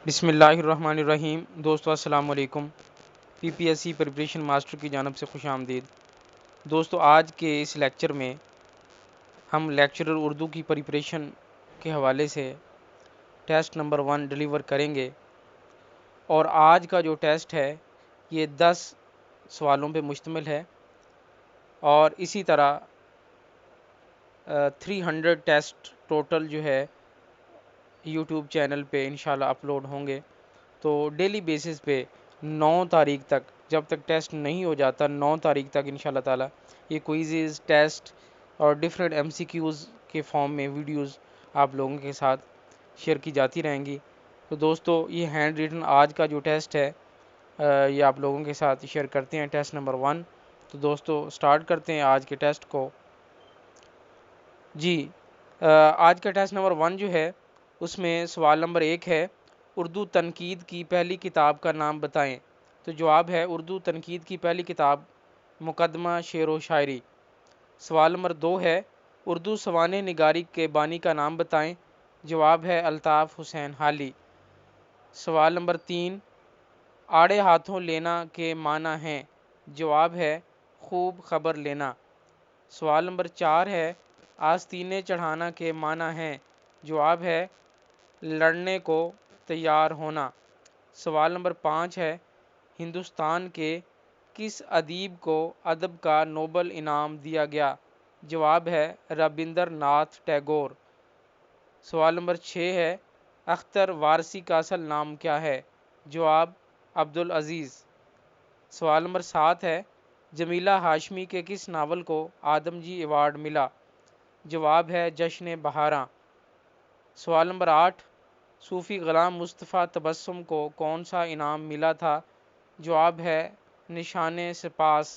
بسم اللہ الرحمن الرحیم۔ دوستو السلام علیکم۔ P P S C preparation master کی جانب سے خوش آمدید۔ دوستو آج کے اس لیکچر میں ہم لیکچرر اردو کی پریپریشن کے حوالے سے ٹیسٹ نمبر 1 ڈیلیور کریں گے، اور آج کا جو ٹیسٹ ہے یہ 10 سوالوں پہ مشتمل ہے، اور اسی طرح 300 ٹیسٹ ٹوٹل جو ہے یوٹیوب چینل پہ انشاءاللہ اپلوڈ ہوں گے۔ تو ڈیلی بیسس پہ 9 تاریخ تک، جب تک ٹیسٹ نہیں ہو جاتا 9 تاریخ تک انشاءاللہ تعالی یہ کوئزز، ٹیسٹ اور ڈیفرنٹ ایم سی کیوز کے فارم میں ویڈیوز آپ لوگوں کے ساتھ شیئر کی جاتی رہیں گی۔ تو دوستو یہ ہینڈ ریٹن آج کا جو ٹیسٹ ہے یہ آپ لوگوں کے ساتھ شیئر کرتے ہیں، ٹیسٹ نمبر 1۔ تو دوستو سٹارٹ کرتے ہیں آج کے ٹیسٹ کو۔ جی آج کا ٹیسٹ نمبر 1 جو ہے اس میں سوال نمبر 1 ہے، اردو تنقید کی پہلی کتاب کا نام بتائیں۔ تو جواب ہے اردو تنقید کی پہلی کتاب مقدمہ شعر و شاعری۔ سوال نمبر 2 ہے، اردو سوانح نگاری کے بانی کا نام بتائیں۔ جواب ہے الطاف حسین حالی۔ سوال نمبر 3، آڑے ہاتھوں لینا کے معنی ہیں۔ جواب ہے خوب خبر لینا۔ سوال نمبر 4 ہے، آستینے چڑھانا کے معنی ہیں۔ جواب ہے لڑنے کو تیار ہونا۔ سوال نمبر 5 ہے، ہندوستان کے کس ادیب کو ادب کا نوبل انعام دیا گیا؟ جواب ہے رابندر ناتھ ٹیگور۔ سوال نمبر 6 ہے، اختر وارثی کا اصل نام کیا ہے؟ جواب عبدالعزیز۔ سوال نمبر 7 ہے، جمیلہ ہاشمی کے کس ناول کو آدم جی ایوارڈ ملا؟ جواب ہے جشن بہاراں۔ سوال نمبر 8، صوفی غلام مصطفیٰ تبسم کو کون سا انعام ملا تھا؟ جواب ہے نشان سپاس۔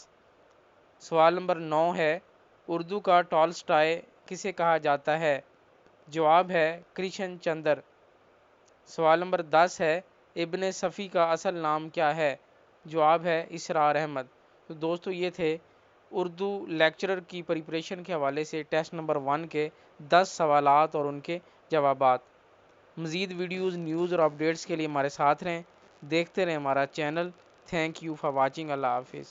سوال نمبر 9 ہے، اردو کا ٹالسٹائے کسے کہا جاتا ہے؟ جواب ہے کرشن چندر۔ سوال نمبر 10 ہے، ابن صفی کا اصل نام کیا ہے؟ جواب ہے اسرار احمد۔ تو دوستو یہ تھے اردو لیکچرر کی پریپریشن کے حوالے سے ٹیسٹ نمبر 1 کے 10 سوالات اور ان کے جوابات۔ مزید ویڈیوز، نیوز اور اپڈیٹس کے لیے ہمارے ساتھ رہیں، دیکھتے رہیں ہمارا channel. Thank you for watching. اللہ حافظ۔